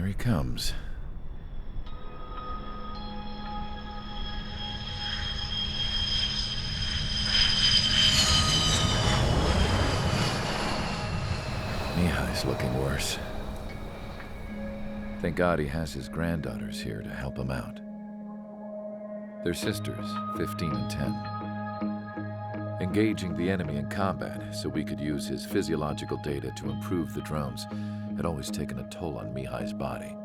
he comes. Mihai's looking worse. Thank God he has his granddaughters here to help him out. They're sisters, 15 and 10. Engaging the enemy in combat so we could use his physiological data to improve the drones had always taken a toll on Mihai's body.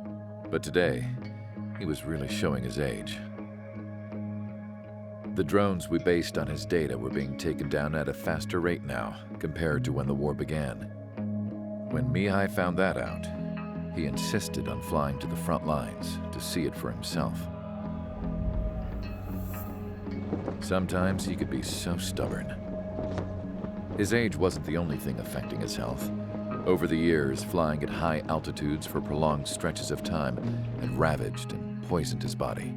But today, he was really showing his age. The drones we based on his data were being taken down at a faster rate now compared to when the war began. When Mihai found that out, he insisted on flying to the front lines to see it for himself. Sometimes he could be so stubborn. His age wasn't the only thing affecting his health. Over the years, flying at high altitudes for prolonged stretches of time had ravaged and poisoned his body.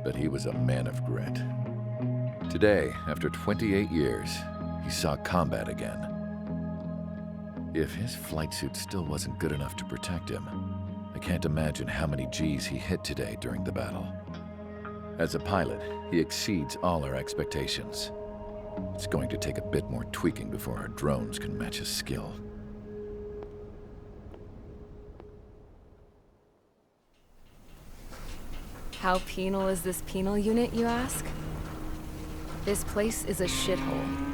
But he was a man of grit. Today, after 28 years, he saw combat again. If his flight suit still wasn't good enough to protect him, I can't imagine how many Gs he hit today during the battle. As a pilot, he exceeds all our expectations. It's going to take a bit more tweaking before our drones can match his skill. How penal is this penal unit, you ask? This place is a shithole.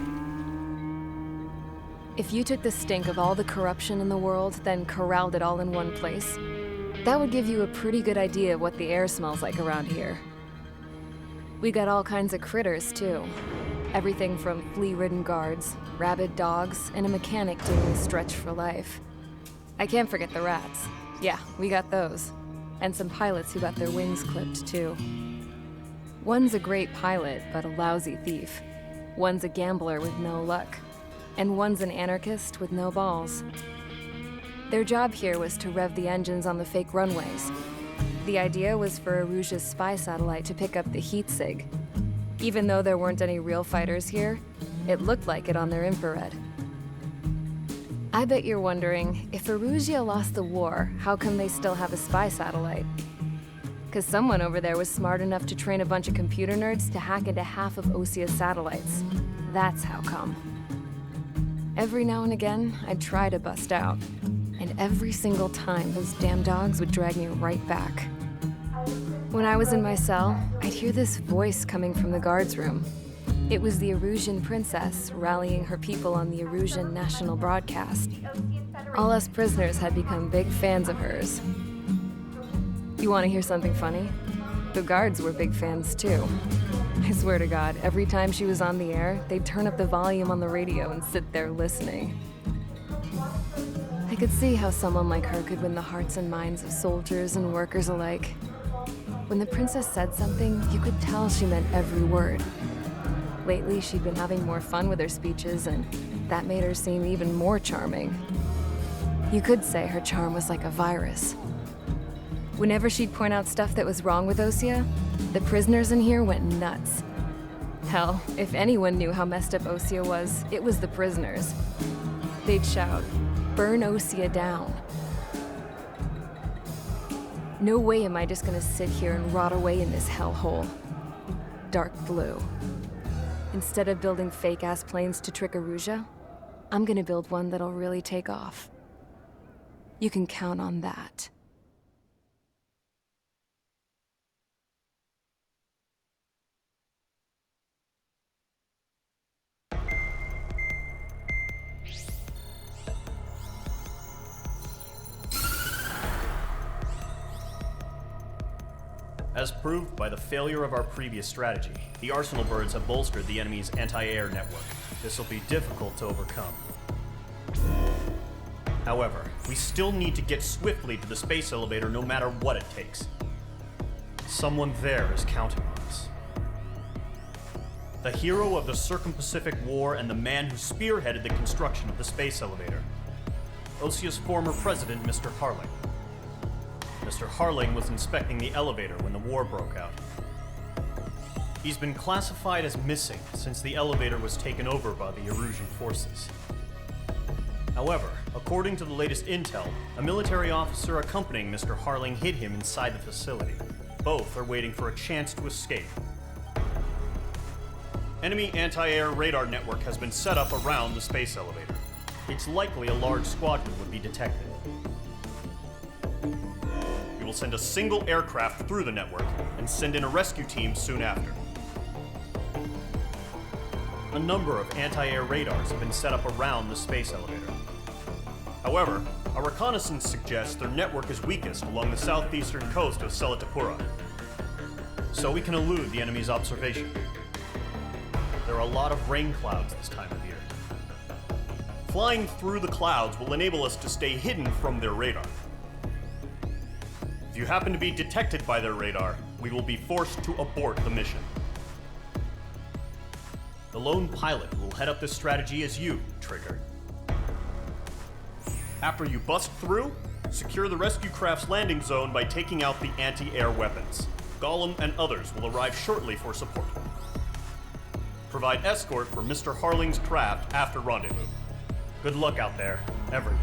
If you took the stink of all the corruption in the world, then corralled it all in one place, that would give you a pretty good idea of what the air smells like around here. We got all kinds of critters, too. Everything from flea-ridden guards, rabid dogs, and a mechanic doing the stretch for life. I can't forget the rats. Yeah, we got those. And some pilots who got their wings clipped, too. One's a great pilot, but a lousy thief. One's a gambler with no luck. And one's an anarchist with no balls. Their job here was to rev the engines on the fake runways. The idea was for Erusia's spy satellite to pick up the heat sig. Even though there weren't any real fighters here, it looked like it on their infrared. I bet you're wondering, if Erusia lost the war, how come they still have a spy satellite? 'Cause someone over there was smart enough to train a bunch of computer nerds to hack into half of Osia's satellites. That's how come. Every now and again, I'd try to bust out. And every single time, those damn dogs would drag me right back. When I was in my cell, I'd hear this voice coming from the guards room. It was the Erusian princess rallying her people on the Erusian national broadcast. All us prisoners had become big fans of hers. You want to hear something funny? The guards were big fans too. I swear to God, every time she was on the air, they'd turn up the volume on the radio and sit there listening. I could see how someone like her could win the hearts and minds of soldiers and workers alike. When the princess said something, you could tell she meant every word. Lately, she'd been having more fun with her speeches, and that made her seem even more charming. You could say her charm was like a virus. Whenever she'd point out stuff that was wrong with Osia, the prisoners in here went nuts. Hell, if anyone knew how messed up Osia was, it was the prisoners. They'd shout, "Burn Osia down." No way am I just gonna sit here and rot away in this hellhole. Dark blue. Instead of building fake-ass planes to trick Erusia, I'm gonna build one that'll really take off. You can count on that. As proved by the failure of our previous strategy, the Arsenal birds have bolstered the enemy's anti-air network. This will be difficult to overcome. However, we still need to get swiftly to the space elevator no matter what it takes. Someone there is counting on us. The hero of the Circum-Pacific War and the man who spearheaded the construction of the space elevator. Osia's former president, Mr. Harling. Mr. Harling was inspecting the elevator when the war broke out. He's been classified as missing since the elevator was taken over by the Erusian forces. However, According to the latest intel, a military officer accompanying Mr. Harling hid him inside the facility. Both are waiting for a chance to escape. Enemy anti-air radar network has been set up around the space elevator. It's likely a large squadron would be detected. We will send a single aircraft through the network and send in a rescue team soon after. A number of anti-air radars have been set up around the space elevator. However, our reconnaissance suggests their network is weakest along the southeastern coast of Selatapura, so we can elude the enemy's observation. There are a lot of rain clouds this time of year. Flying through the clouds will enable us to stay hidden from their radar. If you happen to be detected by their radar, we will be forced to abort the mission. The lone pilot who will head up this strategy is you, Trigger. After you bust through, secure the rescue craft's landing zone by taking out the anti-air weapons. Gollum and others will arrive shortly for support. Provide escort for Mr. Harling's craft after rendezvous. Good luck out there, everyone.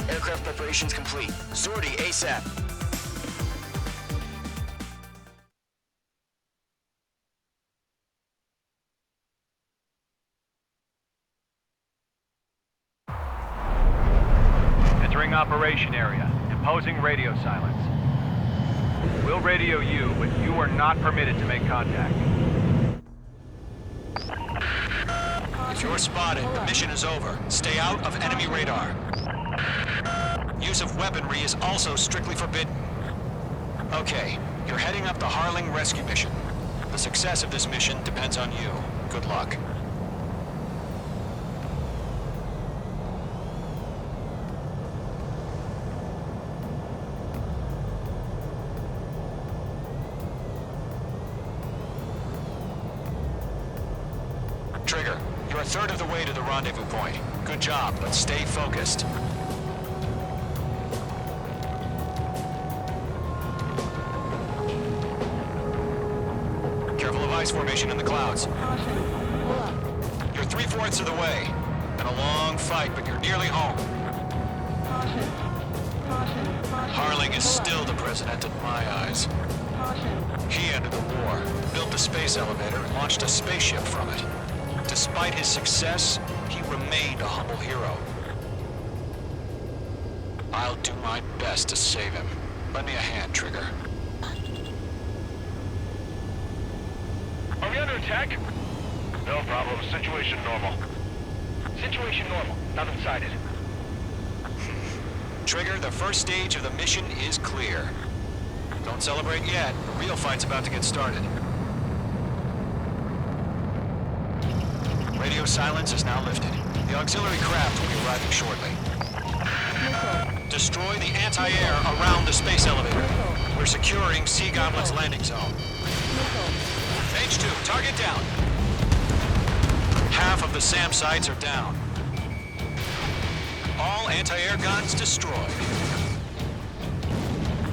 Aircraft preparations complete. Sortie ASAP. Entering operation area. Imposing radio silence. We'll radio you, but you are not permitted to make contact. If you're spotted, the mission is over. Stay out of enemy radar. Use of weaponry is also strictly forbidden. Okay, you're heading up the Harling rescue mission. The success of this mission depends on you. Good luck. Trigger, you're a third of the way to the rendezvous point. Good job, but stay focused. Careful of ice formation in the clouds. You're 3/4 of the way. Been a long fight, but you're nearly home. Harling is still the president in my eyes. He ended the war, built the space elevator, and launched a spaceship from it. Despite his success, he remained a humble hero. I'll do my best to save him. Lend me a hand, Trigger. Are we under attack? No problem. Situation normal. Situation normal. Nothing sighted. Trigger, the first stage of the mission is clear. Don't celebrate yet. The real fight's about to get started. Radio silence is now lifted. The auxiliary craft will be arriving shortly. Destroy the anti-air around the space elevator. We're securing Sea Goblin's landing zone. Mage 2, target down. Half of the SAM sites are down. All anti-air guns destroyed.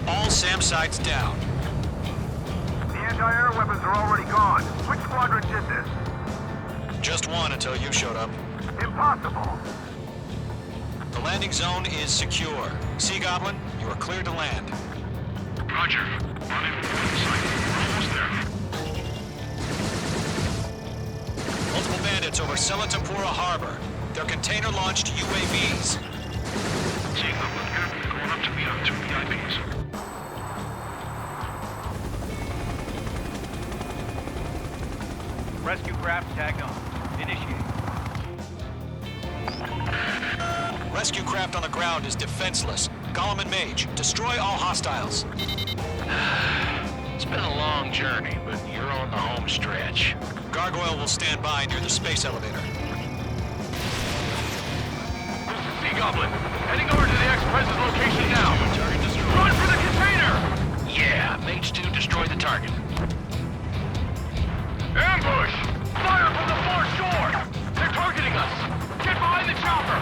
All SAM sites down. The anti-air weapons are already gone. Which squadron did this? Just one until you showed up. Impossible. The landing zone is secure. Sea Goblin, you are clear to land. Roger. Rendezvous site. We're almost there. Multiple bandits over Selatapura Harbor. They're container-launched UAVs. Seeing them, going up to meet up 2 VIPs. Rescue craft tagged on. Initiate. Rescue craft on the ground is defenseless. Golem and Mage, destroy all hostiles. It's been a long journey, but you're on the home stretch. Gargoyle will stand by near the space elevator. Sea Goblin, heading over to the ex-president's location now. Target destroyed. Run for the container! Yeah, Mage 2 destroyed the target. Ambush! Fire from the far shore! They're targeting us! Get behind the chopper!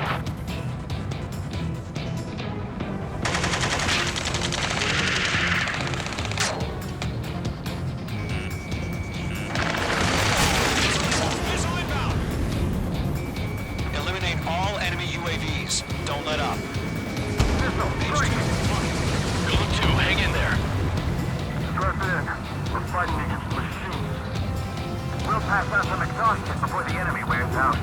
Eliminate all enemy UAVs. Don't let up. Missile, strike! Golem 2, hang in there. Stress in. We're fighting against machines. We'll pass out some exhaustion before the enemy wears out.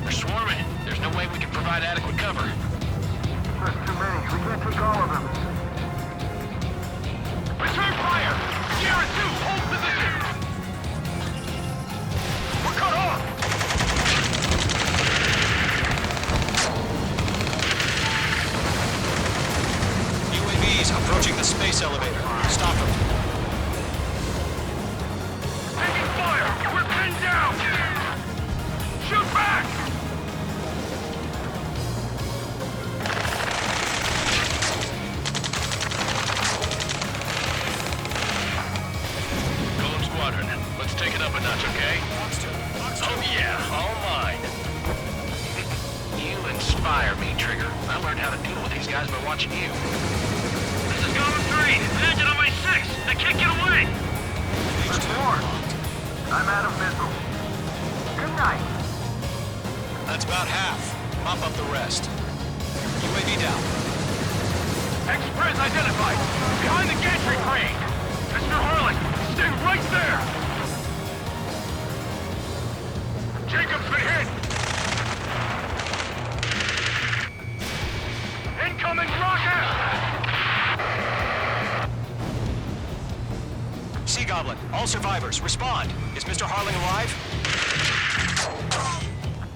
They're swarming. There's no way we can provide adequate cover. There's too many. We can't take all of them. Return fire! Sierra 2, hold position! We're cut off! UAVs approaching the space elevator. Stop them. Taking fire! We're pinned down! Shoot back! Golem Squadron, let's take it up a notch, okay? Oh yeah, all mine. You inspire me, Trigger. I learned how to deal with these guys by watching you. This is Golem 3! Engine on my 6! I can't get away! There's more. I'm out of missiles. Good night. That's about half. Mop up the rest. UAV down. Ex-Prez identified! Behind the gantry crane! Mr. Harlan, stay right there! Jacob's been hit! Incoming rocket! Sea Goblin, all survivors, respond. Is Mr. Harling alive?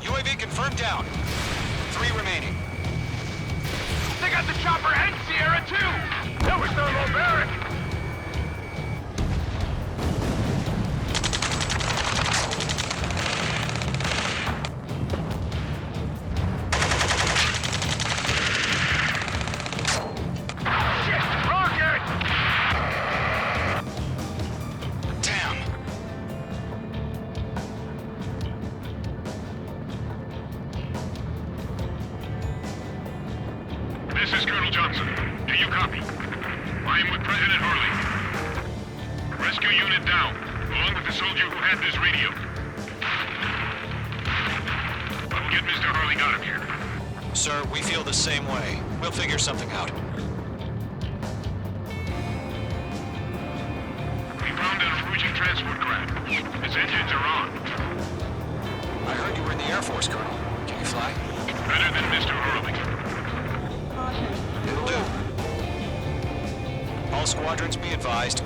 UAV confirmed down. 3 remaining. They got the chopper and Sierra 2! That was their low barrack! Shit! Rocket! Damn. This is Colonel Johnson. Do you copy? I am with President Harley. Rescue unit down, along with the soldier who had this radio. I will get Mr. Harley out of here. Sir, we feel the same way. We'll figure something out. We found an approaching transport craft. Its engines are on. I heard you were in the Air Force, Colonel. Can you fly? Better than Mr. Harley. It'll do. All squadrons be advised.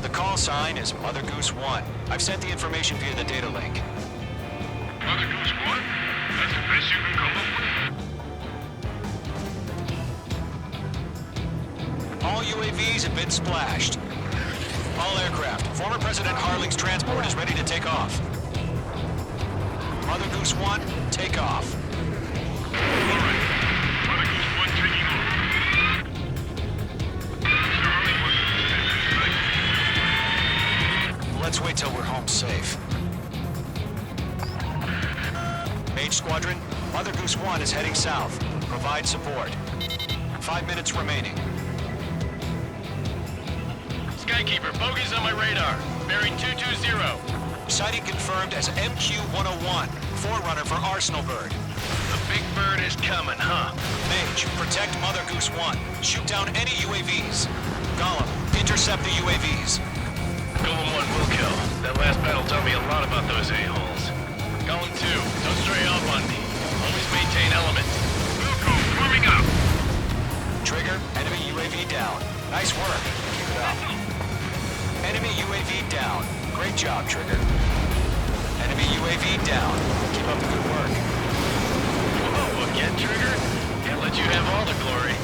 The call sign is Mother Goose 1. I've sent the information via the data link. Mother Goose 1? That's the best you can come up with? All UAVs have been splashed. All aircraft. Former President Harling's transport is ready to take off. Mother Goose 1, take off. All right. Mother Goose 1 taking off. Mr. Harley wants to stand right? Let's wait till we're home safe. Mage Squadron, Mother Goose 1 is heading south. Provide support. 5 minutes remaining. Skykeeper, bogeys on my radar. Bearing 220. Sighting confirmed as MQ-101, forerunner for Arsenal Bird. The big bird is coming, huh? Mage, protect Mother Goose 1. Shoot down any UAVs. Golem, intercept the UAVs. Golem 1 will kill. That last battle taught me a lot about those a-holes. Golem 2, don't stray off on me. Always maintain element. Wilco, warming up. Trigger, enemy UAV down. Nice work. Keep it up. Enemy UAV down. Great job, Trigger. Enemy UAV down. Keep up the good work. Whoa, again, Trigger? Can't let you have all the glory.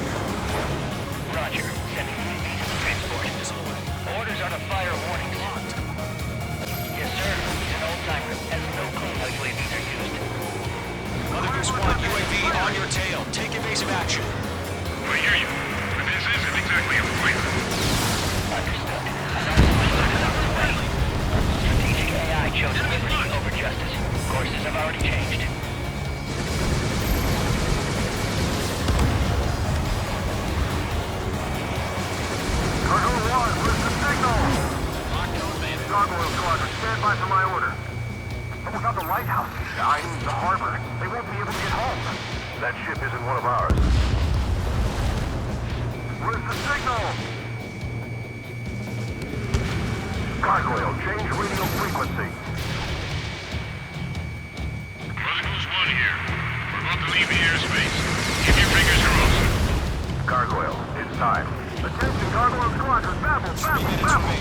Roger. Sending UAVs to transport. Orders are to fire warning locked. Yes, sir. He's an old-timer. Has no clue how UAVs are used. Mother Goose 1, UAV on your tail. Take evasive action. I hear you, but this isn't exactly a fight. Understood. Another solution is on its way. Strategic AI chose liberty over justice. Courses have already changed. Cargo 1, where's the signal? Gargoyle Squadron, stand by for my order. But without the lighthouse, I mean the harbor, they won't be able to get home. That ship isn't one of ours. Where's the signal? Gargoyle, change radio frequency. Mother Goose 1 here. We're about to leave the airspace. Keep your fingers crossed. Gargoyle, it's time. Attention, Gargoyle Squadron, Babel, Babel, Babel!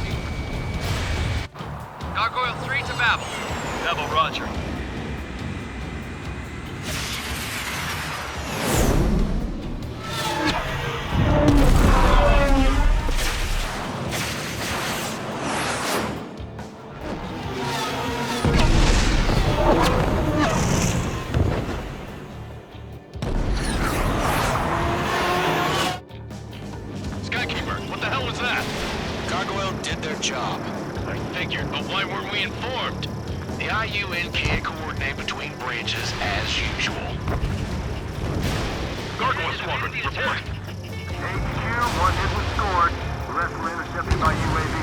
Gargoyle 3 to Babel. Babel, roger. Skykeeper, what the hell was that? Gargoyle did their job. I figured, but why weren't we informed? The IUN can't coordinate between branches as usual. Gargoyle Squadron, report. HQ, one hit was scored. The rest were intercepted by UAV.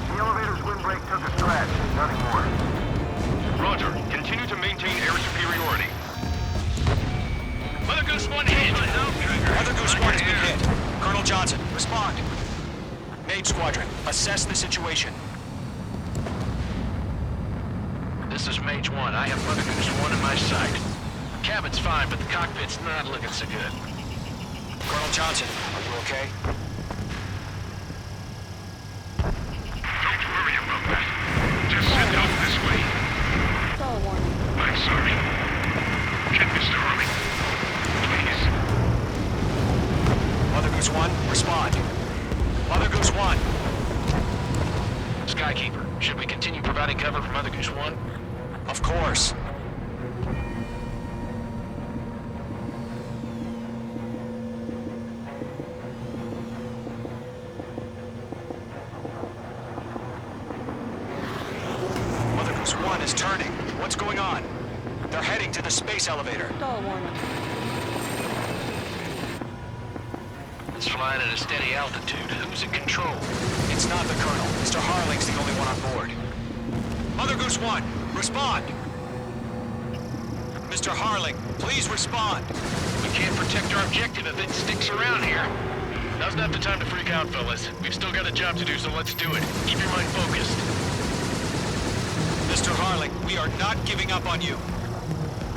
The elevator's windbreak took a scratch. Nothing more. Roger. Continue to maintain air superiority. Mother Goose 1 hit! Mother Goose 1 has been hit. Colonel Johnson, respond. Mage Squadron, assess the situation. This is Mage 1. I have Mother Goose 1 in my sight. Cabin's fine, but the cockpit's not looking so good. Colonel Johnson, are you okay? Don't worry about that. Just send help this way. I'm sorry. Get Mr. Harley. Please. Mother Goose 1, respond. Mother Goose 1. Skykeeper, should we continue providing cover for Mother Goose 1? Of course. Mother Goose 1 is turning. What's going on? They're heading to the space elevator. It's flying at a steady altitude. Who's in control? It's not the Colonel. Mr. Harling's the only one on board. Mother Goose 1, respond! Mr. Harling, please respond! We can't protect our objective if it sticks around here. Now's not the time to freak out, fellas. We've still got a job to do, so let's do it. Keep your mind focused. Mr. Harling, we are not giving up on you.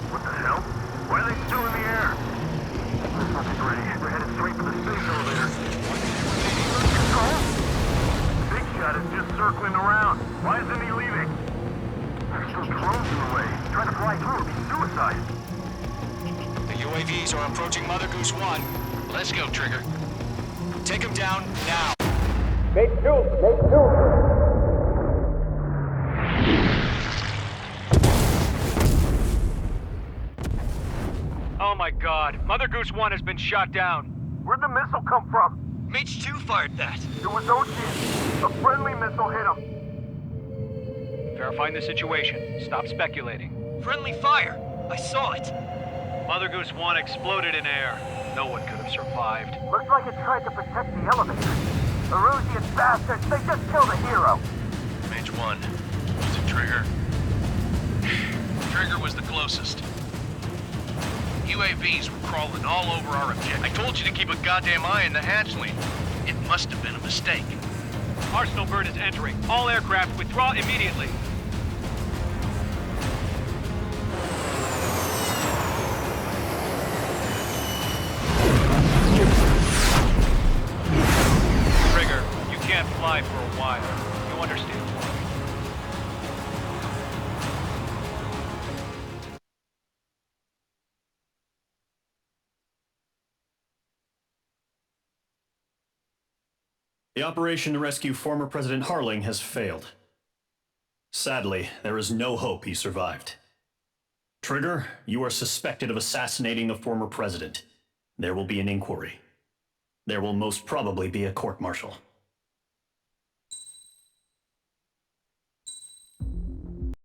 What the hell? Why are they still in the air? Nothing's ready. We're headed straight for the space elevator. Control? Big Shot is just circling around. Why isn't he leaving? There's still drones in the way. Trying to fly through would be suicide. The UAVs are approaching Mother Goose 1. Let's go, Trigger. Take them down now. Oh my god, Mother Goose 1 has been shot down. Where'd the missile come from? Mage 2 fired that. It was Ocean. A friendly missile hit him. Verifying the situation. Stop speculating. Friendly fire! I saw it! Mother Goose 1 exploded in air. No one could have survived. Looks like it tried to protect the elevator. Erusian bastards, they just killed a hero. Mage 1. Was it Trigger? Trigger was the closest. UAVs were crawling all over our objective. I told you to keep a goddamn eye on the hatchling. It must have been a mistake. Arsenal bird is entering. All aircraft withdraw immediately. Trigger, you can't fly for a while. You understand? The operation to rescue former President Harling has failed. Sadly, there is no hope he survived. Trigger, you are suspected of assassinating the former president. There will be an inquiry. There will most probably be a court-martial.